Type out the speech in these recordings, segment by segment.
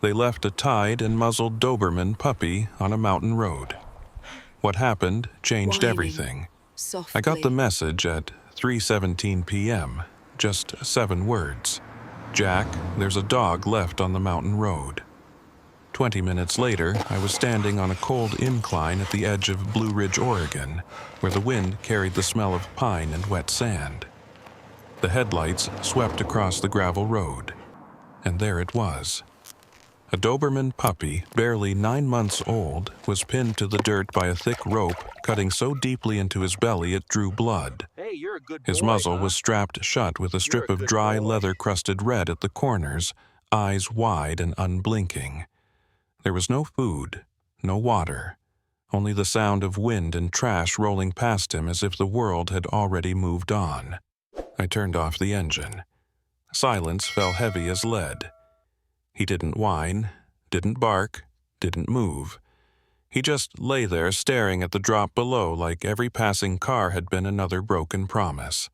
They left a tied and muzzled Doberman puppy on a mountain road. What happened changed Whining everything. I got the softly. message at 3:17 p.m., just 7 words. Jack, there's a dog left on the mountain road. 20 minutes later, I was standing on a cold incline at the edge of Blue Ridge, Oregon, where the wind carried the smell of pine and wet sand. The headlights swept across the gravel road, and there it was. A Doberman puppy, barely 9 months old, was pinned to the dirt by a thick rope cutting so deeply into his belly it drew blood. Hey, you're a good His boy, muzzle huh? was strapped shut with a strip You're a of good dry boy. leather-crusted red at the corners, eyes wide and unblinking. There was no food, no water, only the sound of wind and trash rolling past him as if the world had already moved on. I turned off the engine. Silence fell heavy as lead. He didn't whine, didn't bark, didn't move. He just lay there staring at the drop below like every passing car had been another broken promise.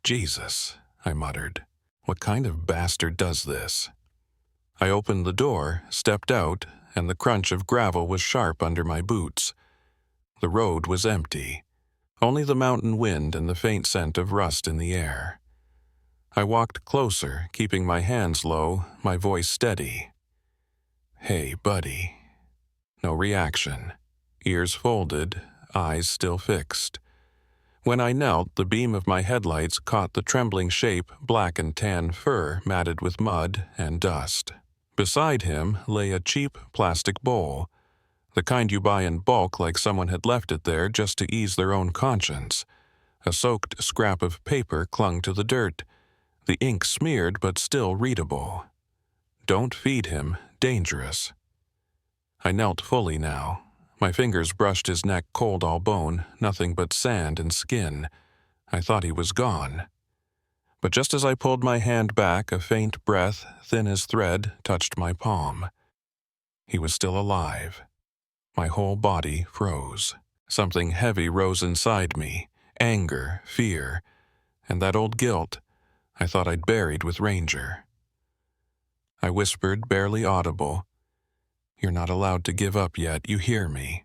Jesus, I muttered. What kind of bastard does this? I opened the door, stepped out, and the crunch of gravel was sharp under my boots. The road was empty. Only the mountain wind and the faint scent of rust in the air. I walked closer, keeping my hands low, my voice steady. Hey, buddy. No reaction. Ears folded, eyes still fixed. When I knelt, the beam of my headlights caught the trembling shape, black and tan fur matted with mud and dust. Beside him lay a cheap plastic bowl, the kind you buy in bulk like someone had left it there just to ease their own conscience. A soaked scrap of paper clung to the dirt, the ink smeared but still readable. Don't feed him, dangerous. I knelt fully now. My fingers brushed his neck cold all bone, nothing but sand and skin. I thought he was gone. But just as I pulled my hand back, a faint breath, thin as thread, touched my palm. He was still alive. My whole body froze. Something heavy rose inside me, anger, fear, and that old guilt I thought I'd buried with Ranger. I whispered, barely audible, "You're not allowed to give up yet, you hear me?"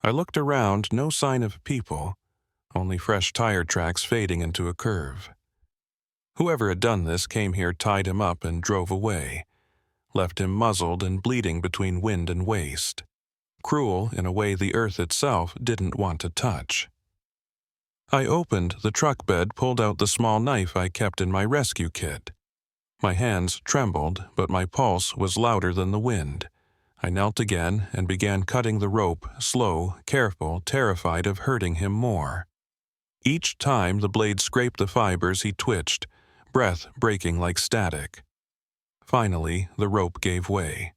I looked around, no sign of people, only fresh tire tracks fading into a curve. Whoever had done this came here, tied him up, and drove away, left him muzzled and bleeding between wind and waist. Cruel in a way the earth itself didn't want to touch. I opened the truck bed, pulled out the small knife I kept in my rescue kit. My hands trembled, but my pulse was louder than the wind. I knelt again and began cutting the rope, slow, careful, terrified of hurting him more. Each time the blade scraped the fibers, he twitched, breath breaking like static. Finally, the rope gave way.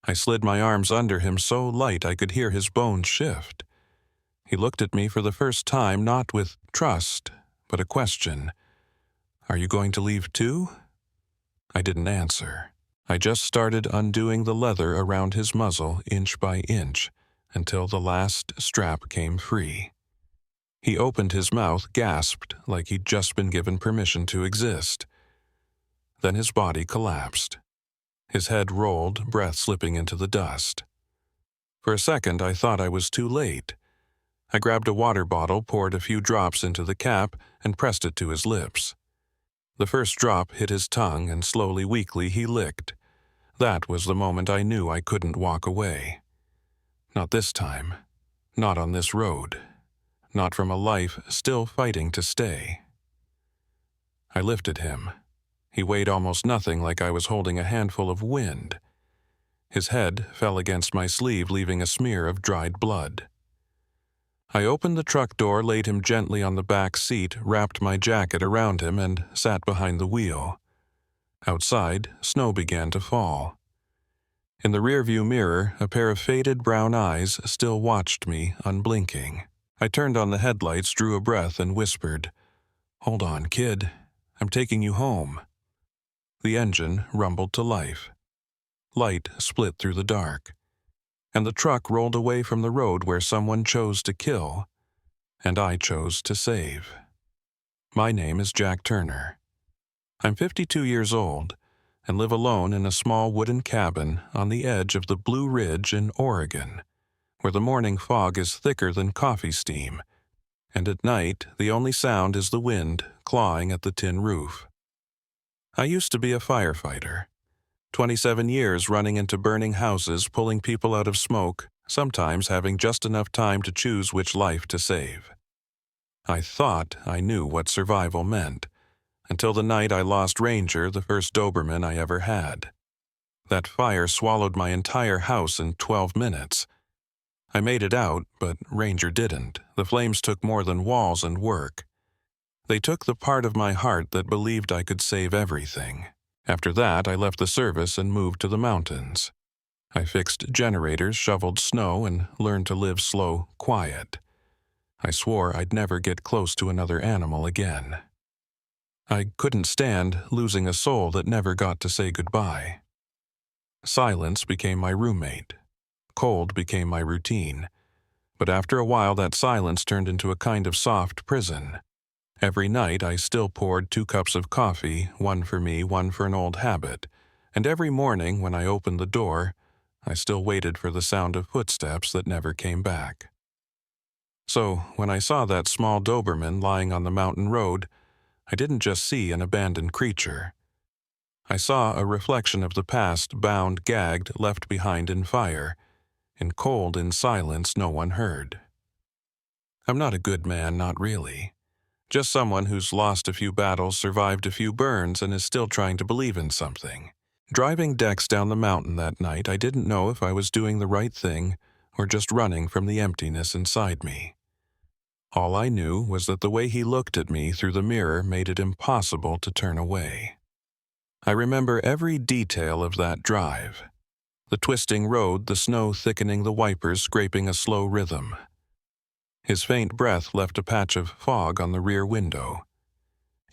I slid my arms under him so light I could hear his bones shift. He looked at me for the first time, not with trust, but a question. "Are you going to leave too?" I didn't answer. I just started undoing the leather around his muzzle inch by inch until the last strap came free. He opened his mouth, gasped like he'd just been given permission to exist. Then his body collapsed. His head rolled, breath slipping into the dust. For a second, I thought I was too late. I grabbed a water bottle, poured a few drops into the cap, and pressed it to his lips. The first drop hit his tongue, and slowly, weakly, he licked. That was the moment I knew I couldn't walk away. Not this time. Not on this road. Not from a life still fighting to stay. I lifted him. He weighed almost nothing, like I was holding a handful of wind. His head fell against my sleeve, leaving a smear of dried blood. I opened the truck door, laid him gently on the back seat, wrapped my jacket around him, and sat behind the wheel. Outside, snow began to fall. In the rearview mirror, a pair of faded brown eyes still watched me, unblinking. I turned on the headlights, drew a breath, and whispered, "Hold on, kid. I'm taking you home." The engine rumbled to life. Light split through the dark, and the truck rolled away from the road where someone chose to kill, and I chose to save. My name is Jack Turner. I'm 52 years old, and live alone in a small wooden cabin on the edge of the Blue Ridge in Oregon, where the morning fog is thicker than coffee steam, and at night the only sound is the wind clawing at the tin roof. I used to be a firefighter. 27 years running into burning houses, pulling people out of smoke, sometimes having just enough time to choose which life to save. I thought I knew what survival meant, until the night I lost Ranger, the first Doberman I ever had. That fire swallowed my entire house in 12 minutes. I made it out, but Ranger didn't. The flames took more than walls and work. They took the part of my heart that believed I could save everything. After that, I left the service and moved to the mountains. I fixed generators, shoveled snow, and learned to live slow, quiet. I swore I'd never get close to another animal again. I couldn't stand losing a soul that never got to say goodbye. Silence became my roommate. Cold became my routine. But after a while, that silence turned into a kind of soft prison. Every night, I still poured 2 cups of coffee, one for me, one for an old habit, and every morning when I opened the door, I still waited for the sound of footsteps that never came back. So, when I saw that small Doberman lying on the mountain road, I didn't just see an abandoned creature. I saw a reflection of the past, bound, gagged, left behind in fire, in cold, in silence no one heard. I'm not a good man, not really. Just someone who's lost a few battles, survived a few burns, and is still trying to believe in something. Driving Dex down the mountain that night, I didn't know if I was doing the right thing or just running from the emptiness inside me. All I knew was that the way he looked at me through the mirror made it impossible to turn away. I remember every detail of that drive. The twisting road, the snow thickening, the wipers scraping a slow rhythm. His faint breath left a patch of fog on the rear window.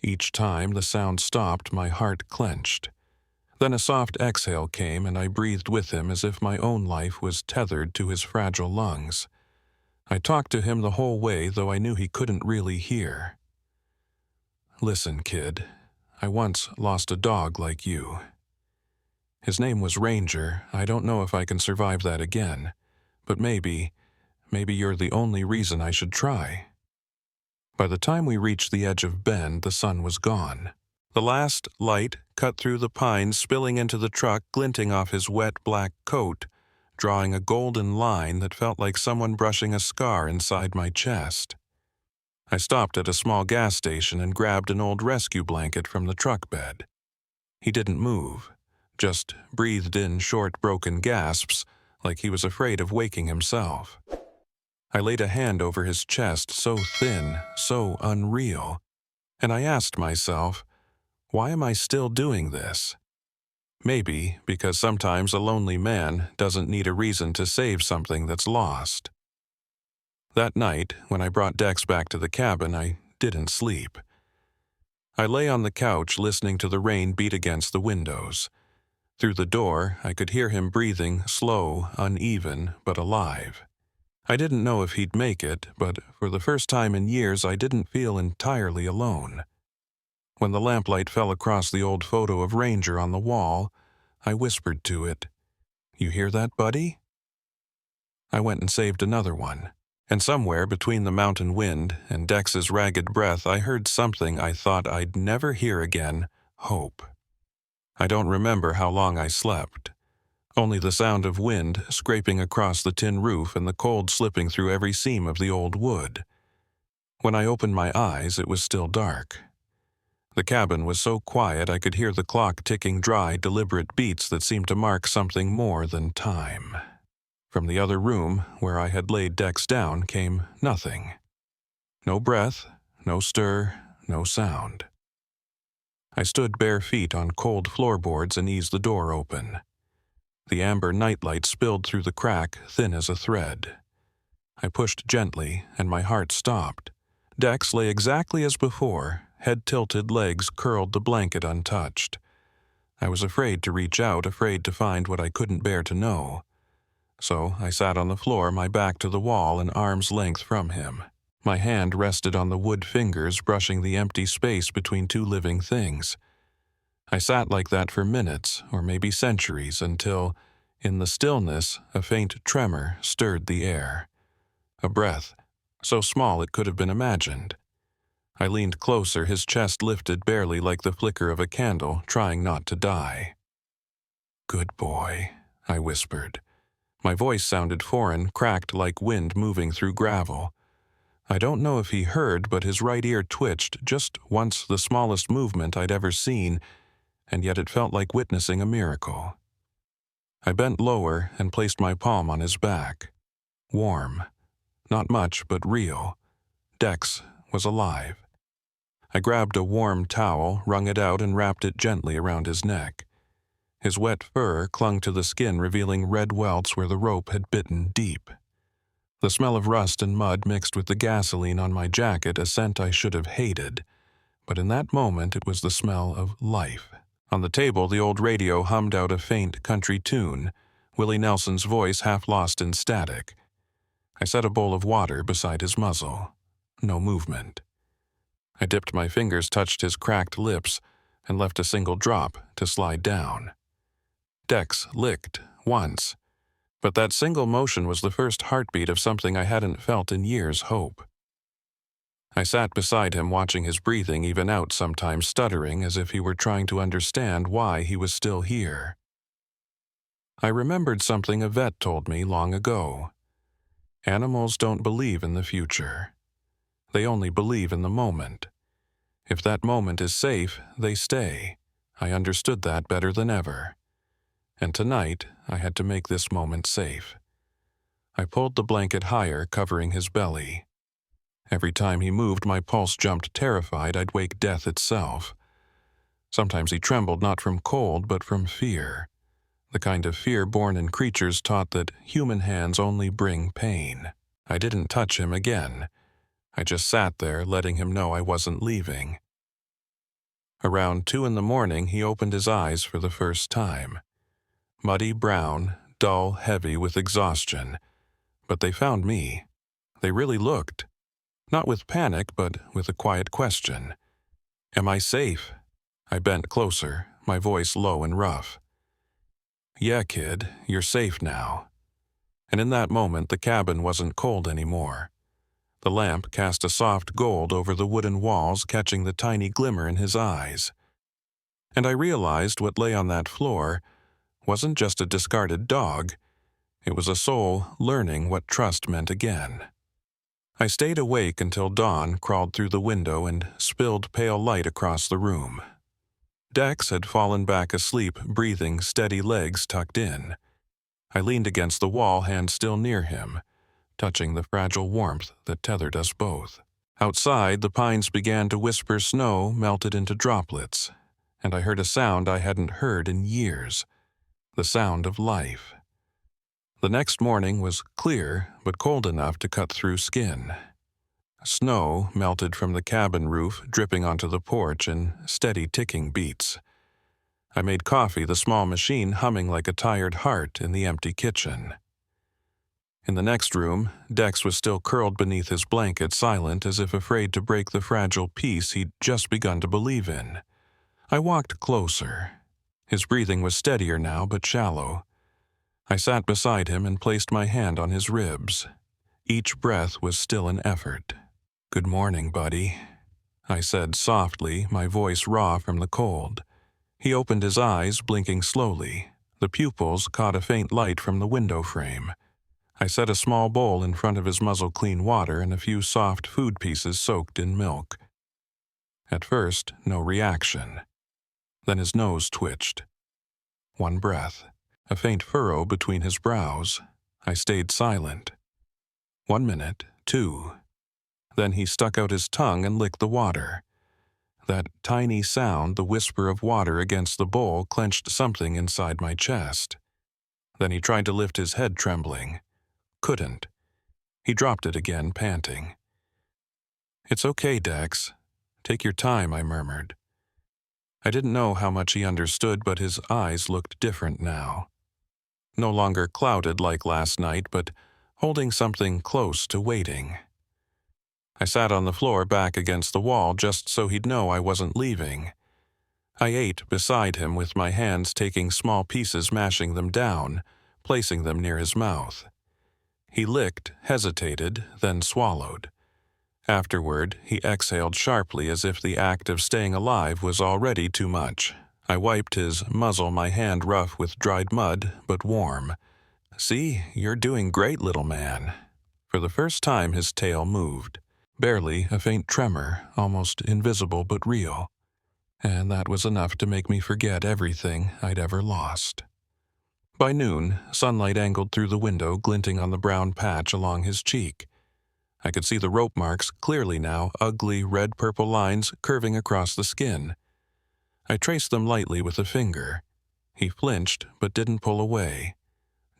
Each time the sound stopped, my heart clenched. Then a soft exhale came, and I breathed with him as if my own life was tethered to his fragile lungs. I talked to him the whole way, though I knew he couldn't really hear. "Listen, kid, I once lost a dog like you. His name was Ranger. I don't know if I can survive that again, but maybe you're the only reason I should try." By the time we reached the edge of Bend, the sun was gone. The last light cut through the pines, spilling into the truck, glinting off his wet black coat, drawing a golden line that felt like someone brushing a scar inside my chest. I stopped at a small gas station and grabbed an old rescue blanket from the truck bed. He didn't move, just breathed in short, broken gasps, like he was afraid of waking himself. I laid a hand over his chest, so thin, so unreal, and I asked myself, why am I still doing this? Maybe because sometimes a lonely man doesn't need a reason to save something that's lost. That night, when I brought Dex back to the cabin, I didn't sleep. I lay on the couch listening to the rain beat against the windows. Through the door, I could hear him breathing, slow, uneven, but alive. I didn't know if he'd make it, but for the first time in years, I didn't feel entirely alone. When the lamplight fell across the old photo of Ranger on the wall, I whispered to it, "You hear that, buddy?" I went and saved another one, and somewhere between the mountain wind and Dex's ragged breath, I heard something I thought I'd never hear again: hope. I don't remember how long I slept. Only the sound of wind scraping across the tin roof and the cold slipping through every seam of the old wood. When I opened my eyes, it was still dark. The cabin was so quiet I could hear the clock ticking dry, deliberate beats that seemed to mark something more than time. From the other room, where I had laid Dex down, came nothing. No breath, no stir, no sound. I stood bare feet on cold floorboards and eased the door open. The amber nightlight spilled through the crack, thin as a thread. I pushed gently, and my heart stopped. Dex lay exactly as before, head tilted, legs curled, the blanket untouched. I was afraid to reach out, afraid to find what I couldn't bear to know. So I sat on the floor, my back to the wall, an arm's length from him. My hand rested on the wood fingers, brushing the empty space between two living things. I sat like that for minutes, or maybe centuries, until, in the stillness, a faint tremor stirred the air. A breath, so small it could have been imagined. I leaned closer, his chest lifted barely like the flicker of a candle, trying not to die. "Good boy," I whispered. My voice sounded foreign, cracked like wind moving through gravel. I don't know if he heard, but his right ear twitched just once, the smallest movement I'd ever seen, and yet it felt like witnessing a miracle. I bent lower and placed my palm on his back. Warm. Not much, but real. Dex was alive. I grabbed a warm towel, wrung it out, and wrapped it gently around his neck. His wet fur clung to the skin, revealing red welts where the rope had bitten deep. The smell of rust and mud mixed with the gasoline on my jacket, a scent I should have hated. But in that moment it was the smell of life. On the table, the old radio hummed out a faint country tune, Willie Nelson's voice half lost in static. I set a bowl of water beside his muzzle. No movement. I dipped my fingers, touched his cracked lips, and left a single drop to slide down. Dex licked once, but that single motion was the first heartbeat of something I hadn't felt in years' hope. I sat beside him, watching his breathing even out, sometimes stuttering as if he were trying to understand why he was still here. I remembered something a vet told me long ago. Animals don't believe in the future. They only believe in the moment. If that moment is safe, they stay. I understood that better than ever. And tonight, I had to make this moment safe. I pulled the blanket higher, covering his belly. Every time he moved, my pulse jumped, terrified I'd wake death itself. Sometimes he trembled, not from cold, but from fear. The kind of fear born in creatures taught that human hands only bring pain. I didn't touch him again. I just sat there, letting him know I wasn't leaving. Around 2 a.m, he opened his eyes for the first time. Muddy brown, dull, heavy with exhaustion. But they found me. They really looked. Not with panic, but with a quiet question. "Am I safe?" I bent closer, my voice low and rough. "Yeah, kid, you're safe now." And in that moment, the cabin wasn't cold anymore. The lamp cast a soft gold over the wooden walls, catching the tiny glimmer in his eyes. And I realized what lay on that floor wasn't just a discarded dog. It was a soul learning what trust meant again. I stayed awake until dawn crawled through the window and spilled pale light across the room. Dex had fallen back asleep, breathing, steady, legs tucked in. I leaned against the wall, hand still near him, touching the fragile warmth that tethered us both. Outside, the pines began to whisper, snow melted into droplets, and I heard a sound I hadn't heard in years, the sound of life. The next morning was clear, but cold enough to cut through skin. Snow melted from the cabin roof, dripping onto the porch in steady ticking beats. I made coffee, the small machine humming like a tired heart in the empty kitchen. In the next room, Dex was still curled beneath his blanket, silent, as if afraid to break the fragile peace he'd just begun to believe in. I walked closer. His breathing was steadier now, but shallow. I sat beside him and placed my hand on his ribs. Each breath was still an effort. "Good morning, buddy," I said softly, my voice raw from the cold. He opened his eyes, blinking slowly. The pupils caught a faint light from the window frame. I set a small bowl in front of his muzzle, clean water, and a few soft food pieces soaked in milk. At first, no reaction. Then his nose twitched. One breath. A faint furrow between his brows. I stayed silent. 1 minute, 2. Then he stuck out his tongue and licked the water. That tiny sound, the whisper of water against the bowl, clenched something inside my chest. Then he tried to lift his head, trembling. Couldn't. He dropped it again, panting. "It's okay, Dex. Take your time," I murmured. I didn't know how much he understood, but his eyes looked different now. No longer clouded like last night, but holding something close to waiting. I sat on the floor, back against the wall, just so he'd know I wasn't leaving. I ate beside him with my hands taking small pieces, mashing them down, placing them near his mouth. He licked, hesitated, then swallowed. Afterward, he exhaled sharply as if the act of staying alive was already too much. I wiped his muzzle, my hand rough with dried mud, but warm. "See, you're doing great, little man." For the first time his tail moved. Barely, a faint tremor, almost invisible but real. And that was enough to make me forget everything I'd ever lost. By noon, sunlight angled through the window, glinting on the brown patch along his cheek. I could see the rope marks clearly now, ugly red-purple lines curving across the skin. I traced them lightly with a finger. He flinched, but didn't pull away.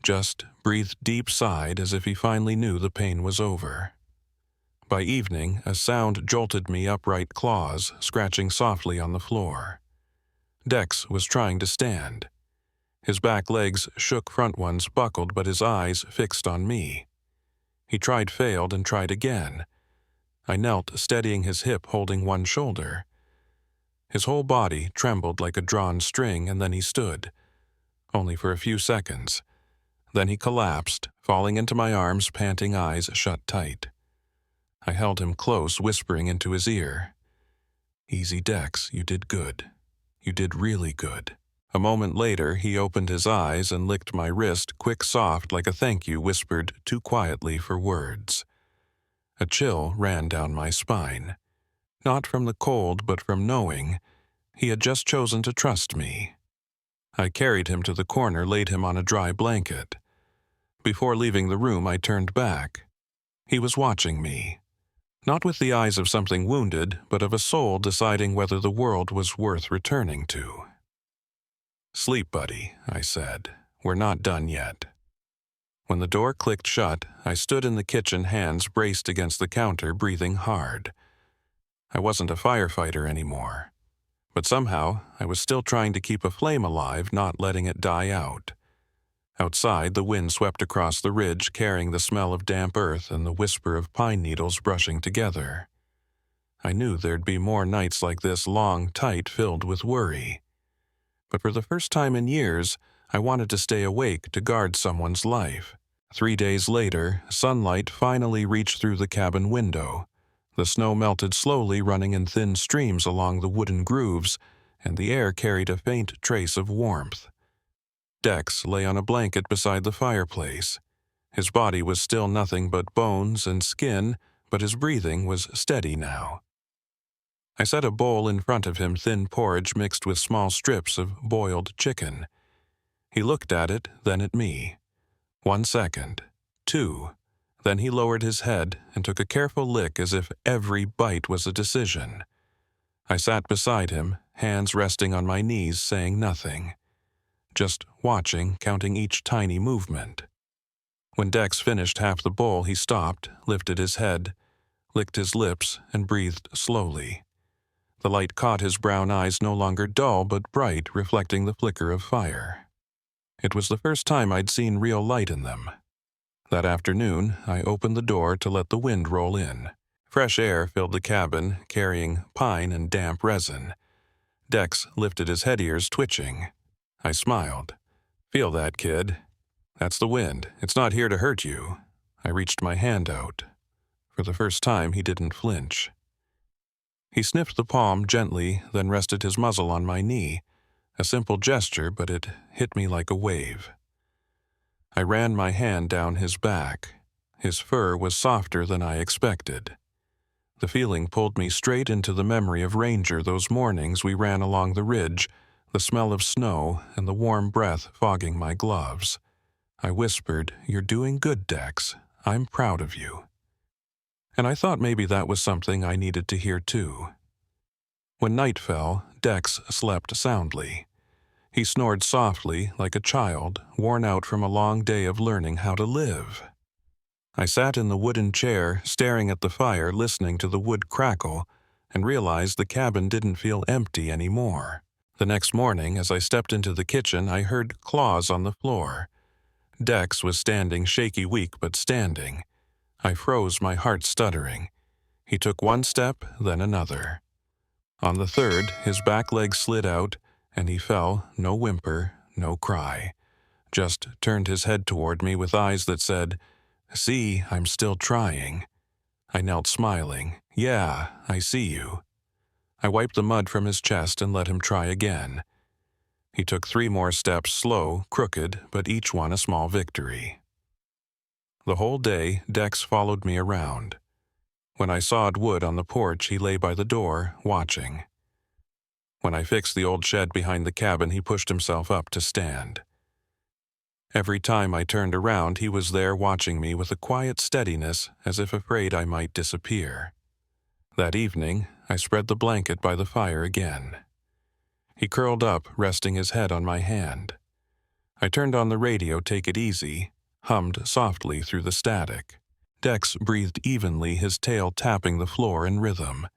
Just breathed deep, sighed as if he finally knew the pain was over. By evening, a sound jolted me, upright claws scratching softly on the floor. Dex was trying to stand. His back legs shook, front ones buckled, but his eyes fixed on me. He tried, failed, and tried again. I knelt, steadying his hip, holding one shoulder. His whole body trembled like a drawn string, and then he stood. Only for a few seconds. Then he collapsed, falling into my arms, panting, eyes shut tight. I held him close, whispering into his ear. "Easy, Dex, you did good. You did really good." A moment later, he opened his eyes and licked my wrist, quick, soft, like a thank you whispered too quietly for words. A chill ran down my spine. Not from the cold, but from knowing he had just chosen to trust me. I carried him to the corner, laid him on a dry blanket. Before leaving the room, I turned back. He was watching me. Not with the eyes of something wounded, but of a soul deciding whether the world was worth returning to. "Sleep, buddy," I said. "We're not done yet." When the door clicked shut, I stood in the kitchen, hands braced against the counter, breathing hard. I wasn't a firefighter anymore. But somehow, I was still trying to keep a flame alive, not letting it die out. Outside, the wind swept across the ridge, carrying the smell of damp earth and the whisper of pine needles brushing together. I knew there'd be more nights like this, long, tight, filled with worry. But for the first time in years, I wanted to stay awake to guard someone's life. 3 days later, sunlight finally reached through the cabin window. The snow melted slowly, running in thin streams along the wooden grooves, and the air carried a faint trace of warmth. Dex lay on a blanket beside the fireplace. His body was still nothing but bones and skin, but his breathing was steady now. I set a bowl in front of him, thin porridge mixed with small strips of boiled chicken. He looked at it, then at me. 1 second, 2. Then he lowered his head and took a careful lick as if every bite was a decision. I sat beside him, hands resting on my knees, saying nothing. Just watching, counting each tiny movement. When Dex finished half the bowl, he stopped, lifted his head, licked his lips, and breathed slowly. The light caught his brown eyes, no longer dull but bright, reflecting the flicker of fire. It was the first time I'd seen real light in them. That afternoon, I opened the door to let the wind roll in. Fresh air filled the cabin, carrying pine and damp resin. Dex lifted his head, ears twitching. I smiled. "Feel that, kid? That's the wind. It's not here to hurt you." I reached my hand out. For the first time, he didn't flinch. He sniffed the palm gently, then rested his muzzle on my knee. A simple gesture, but it hit me like a wave. I ran my hand down his back. His fur was softer than I expected. The feeling pulled me straight into the memory of Ranger, those mornings we ran along the ridge, the smell of snow and the warm breath fogging my gloves. I whispered, "You're doing good, Dex. I'm proud of you." And I thought maybe that was something I needed to hear too. When night fell, Dex slept soundly. He snored softly, like a child, worn out from a long day of learning how to live. I sat in the wooden chair, staring at the fire, listening to the wood crackle, and realized the cabin didn't feel empty anymore. The next morning, as I stepped into the kitchen, I heard claws on the floor. Dex was standing, shaky, weak, but standing. I froze, my heart stuttering. He took one step, then another. On the third, his back leg slid out, and he fell, no whimper, no cry. Just turned his head toward me with eyes that said, "See, I'm still trying." I knelt smiling. "Yeah, I see you." I wiped the mud from his chest and let him try again. He took 3 more steps, slow, crooked, but each one a small victory. The whole day, Dex followed me around. When I sawed wood on the porch, he lay by the door, watching. When I fixed the old shed behind the cabin, he pushed himself up to stand. Every time I turned around, he was there watching me with a quiet steadiness, as if afraid I might disappear. That evening, I spread the blanket by the fire again. He curled up, resting his head on my hand. I turned on the radio, Take It Easy, hummed softly through the static. Dex breathed evenly, his tail tapping the floor in rhythm.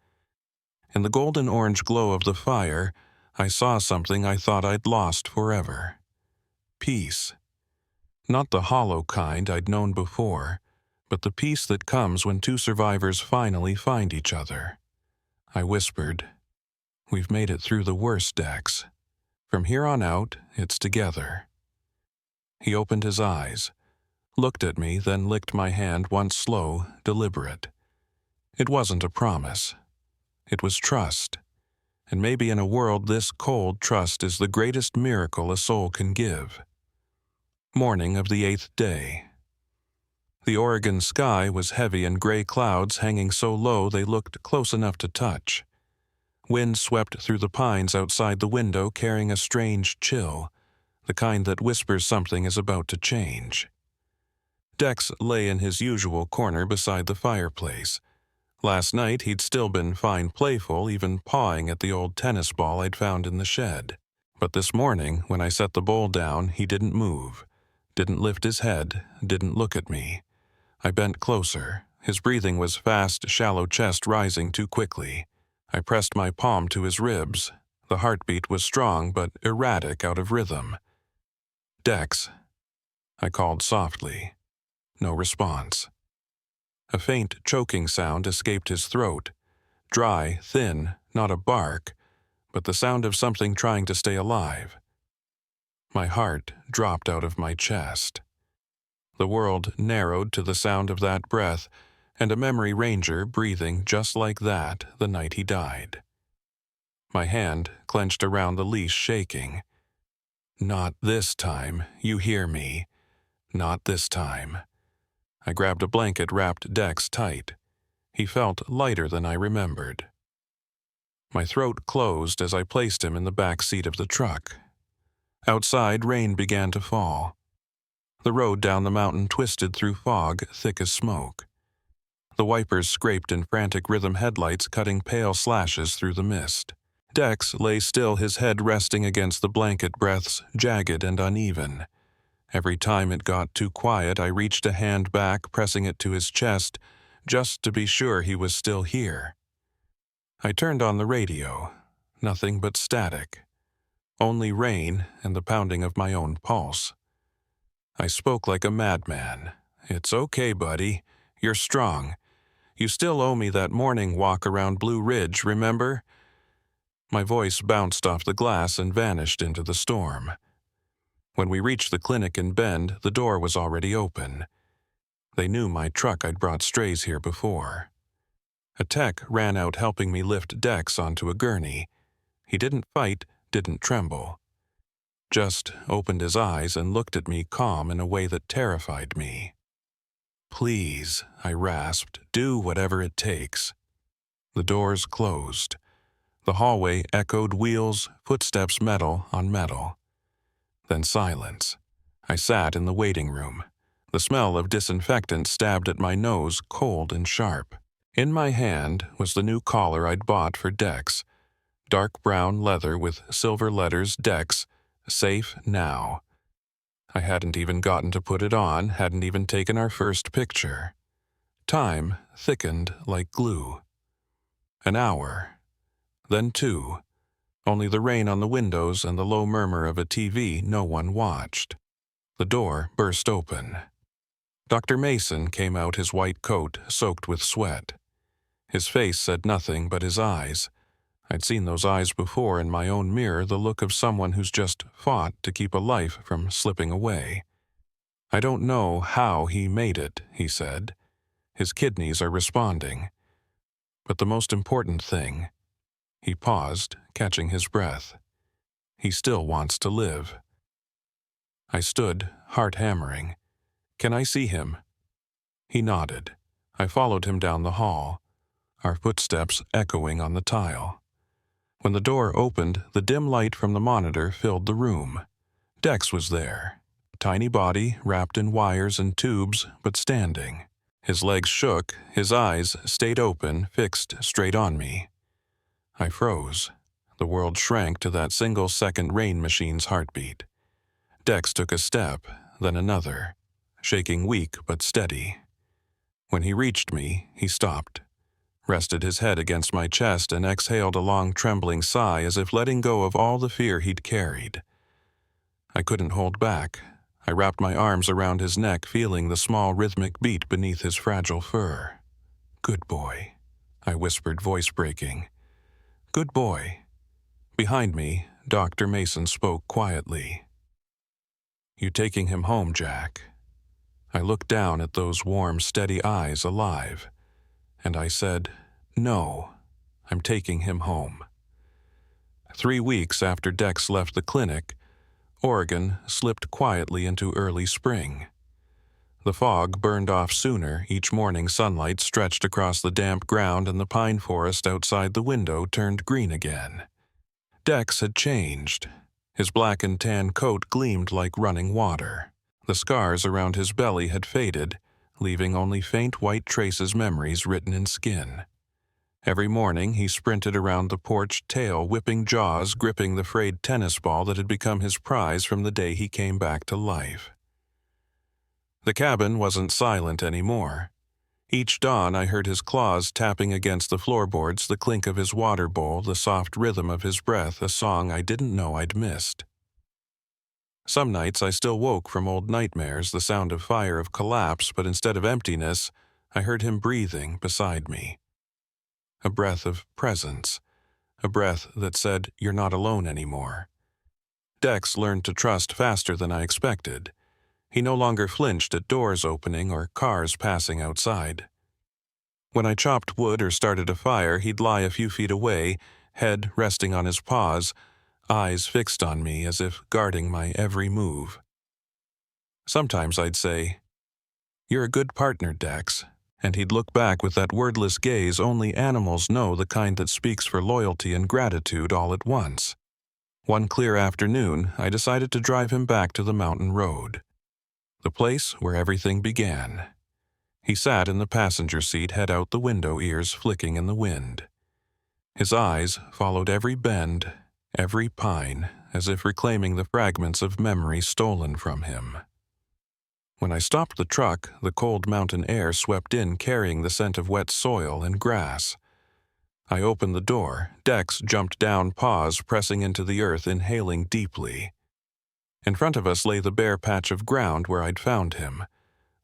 In the golden-orange glow of the fire, I saw something I thought I'd lost forever. Peace. Not the hollow kind I'd known before, but the peace that comes when 2 survivors finally find each other. I whispered, "We've made it through the worst, Dex. From here on out, it's together." He opened his eyes, looked at me, then licked my hand once slow, deliberate. It wasn't a promise. It was trust. And maybe in a world this cold, trust is the greatest miracle a soul can give. Morning of the 8th day. The Oregon sky was heavy and gray clouds hanging so low they looked close enough to touch. Wind swept through the pines outside the window, carrying a strange chill, the kind that whispers something is about to change. Dex lay in his usual corner beside the fireplace. Last night he'd still been fine playful, even pawing at the old tennis ball I'd found in the shed. But this morning, when I set the bowl down, he didn't move, didn't lift his head, didn't look at me. I bent closer. His breathing was fast, shallow chest rising too quickly. I pressed my palm to his ribs. The heartbeat was strong but erratic, out of rhythm. "Dex," I called softly. No response. A faint choking sound escaped his throat. Dry, thin, not a bark, but the sound of something trying to stay alive. My heart dropped out of my chest. The world narrowed to the sound of that breath, and a memory ranger breathing just like that the night he died. My hand clenched around the leash, shaking. "Not this time, you hear me. Not this time." I grabbed a blanket, wrapped Dex tight. He felt lighter than I remembered. My throat closed as I placed him in the back seat of the truck. Outside, rain began to fall. The road down the mountain twisted through fog, thick as smoke. The wipers scraped in frantic rhythm, headlights cutting pale slashes through the mist. Dex lay still, his head resting against the blanket, breaths jagged and uneven. Every time it got too quiet, I reached a hand back, pressing it to his chest, just to be sure he was still here. I turned on the radio. Nothing but static. Only rain and the pounding of my own pulse. I spoke like a madman. "It's okay, buddy. You're strong. You still owe me that morning walk around Blue Ridge, remember?" My voice bounced off the glass and vanished into the storm. When we reached the clinic in Bend, the door was already open. They knew my truck I'd brought strays here before. A tech ran out helping me lift Dex onto a gurney. He didn't fight, didn't tremble. Just opened his eyes and looked at me calm in a way that terrified me. "Please," I rasped, "do whatever it takes." The doors closed. The hallway echoed wheels, footsteps, metal on metal. Then silence. I sat in the waiting room. The smell of disinfectant stabbed at my nose, cold and sharp. In my hand was the new collar I'd bought for Dex. Dark brown leather with silver letters, Dex, safe now. I hadn't even gotten to put it on, hadn't even taken our first picture. Time thickened like glue. An hour. Then 2. Only the rain on the windows and the low murmur of a TV no one watched. The door burst open. Dr. Mason came out, his white coat soaked with sweat. His face said nothing, but his eyes, I'd seen those eyes before in my own mirror, the look of someone who's just fought to keep a life from slipping away. "I don't know how he made it," he said. "His kidneys are responding. But the most important thing," he paused, catching his breath, "he still wants to live." I stood, heart hammering. "Can I see him?" He nodded. I followed him down the hall, our footsteps echoing on the tile. When the door opened, the dim light from the monitor filled the room. Dex was there, tiny body wrapped in wires and tubes, but standing. His legs shook, his eyes stayed open, fixed straight on me. I froze. The world shrank to that single-second rain machine's heartbeat. Dex took a step, then another, shaking weak but steady. When he reached me, he stopped, rested his head against my chest, and exhaled a long trembling sigh as if letting go of all the fear he'd carried. I couldn't hold back. I wrapped my arms around his neck, feeling the small rhythmic beat beneath his fragile fur. "Good boy," I whispered, voice breaking. "Good boy." Behind me, Dr. Mason spoke quietly. "You taking him home, Jack?" I looked down at those warm, steady eyes alive, and I said, "No, I'm taking him home." 3 weeks after Dex left the clinic, Oregon slipped quietly into early spring. The fog burned off sooner, each morning sunlight stretched across the damp ground, and the pine forest outside the window turned green again. Dex had changed. His black and tan coat gleamed like running water. The scars around his belly had faded, leaving only faint white traces, memories written in skin. Every morning he sprinted around the porch, tail whipping, jaws gripping the frayed tennis ball that had become his prize from the day he came back to life. The cabin wasn't silent anymore. Each dawn I heard his claws tapping against the floorboards, the clink of his water bowl, the soft rhythm of his breath, a song I didn't know I'd missed. Some nights I still woke from old nightmares, the sound of fire, of collapse, but instead of emptiness, I heard him breathing beside me. A breath of presence, a breath that said, "You're not alone anymore." Dex learned to trust faster than I expected. He no longer flinched at doors opening or cars passing outside. When I chopped wood or started a fire, he'd lie a few feet away, head resting on his paws, eyes fixed on me as if guarding my every move. Sometimes I'd say, "You're a good partner, Dex," and he'd look back with that wordless gaze only animals know, the kind that speaks for loyalty and gratitude all at once. One clear afternoon, I decided to drive him back to the mountain road, the place where everything began. He sat in the passenger seat, head out the window, ears flicking in the wind. His eyes followed every bend, every pine, as if reclaiming the fragments of memory stolen from him. When I stopped the truck, the cold mountain air swept in, carrying the scent of wet soil and grass. I opened the door. Dex jumped down, paws pressing into the earth, inhaling deeply. In front of us lay the bare patch of ground where I'd found him.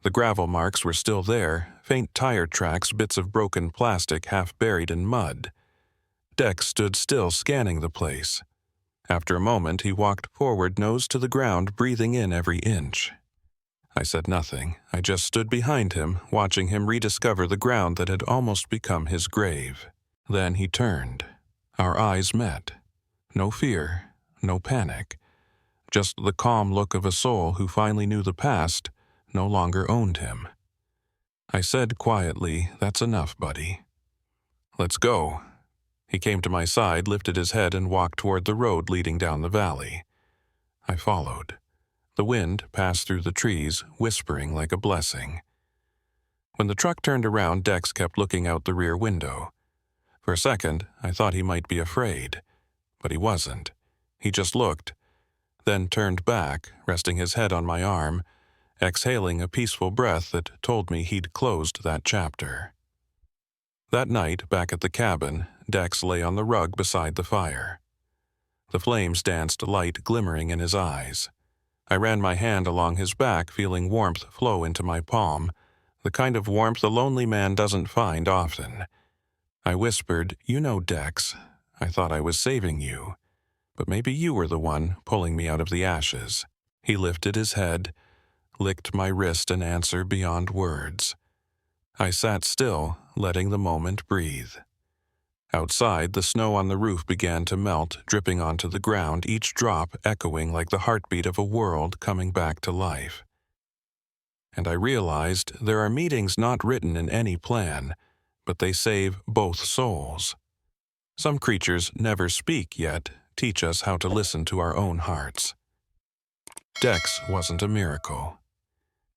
The gravel marks were still there, faint tire tracks, bits of broken plastic half buried in mud. Dex stood still, scanning the place. After a moment, he walked forward, nose to the ground, breathing in every inch. I said nothing. I just stood behind him, watching him rediscover the ground that had almost become his grave. Then he turned. Our eyes met. No fear, no panic. Just the calm look of a soul who finally knew the past no longer owned him. I said quietly, "That's enough, buddy. Let's go." He came to my side, lifted his head, and walked toward the road leading down the valley. I followed. The wind passed through the trees, whispering like a blessing. When the truck turned around, Dex kept looking out the rear window. For a second, I thought he might be afraid, but he wasn't. He just looked, then turned back, resting his head on my arm, exhaling a peaceful breath that told me he'd closed that chapter. That night, back at the cabin, Dex lay on the rug beside the fire. The flames danced light, glimmering in his eyes. I ran my hand along his back, feeling warmth flow into my palm, the kind of warmth a lonely man doesn't find often. I whispered, "You know, Dex, I thought I was saving you, but maybe you were the one pulling me out of the ashes." He lifted his head, licked my wrist in answer beyond words. I sat still, letting the moment breathe. Outside, the snow on the roof began to melt, dripping onto the ground, each drop echoing like the heartbeat of a world coming back to life. And I realized there are meetings not written in any plan, but they save both souls. Some creatures never speak yet teach us how to listen to our own hearts. Dex wasn't a miracle.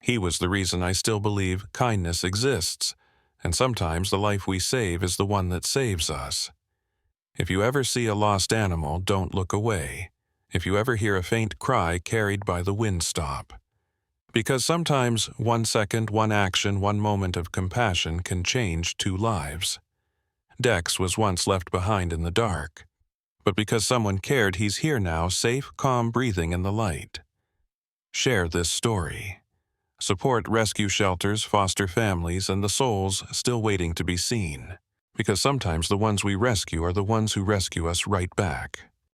He was the reason I still believe kindness exists, and sometimes the life we save is the one that saves us. If you ever see a lost animal, don't look away. If you ever hear a faint cry carried by the wind, stop. Because sometimes 1 second, 1 action, 1 moment of compassion can change 2 lives. Dex was once left behind in the dark, but because someone cared, he's here now, safe, calm, breathing in the light. Share this story. Support rescue shelters, foster families, and the souls still waiting to be seen. Because sometimes the ones we rescue are the ones who rescue us right back.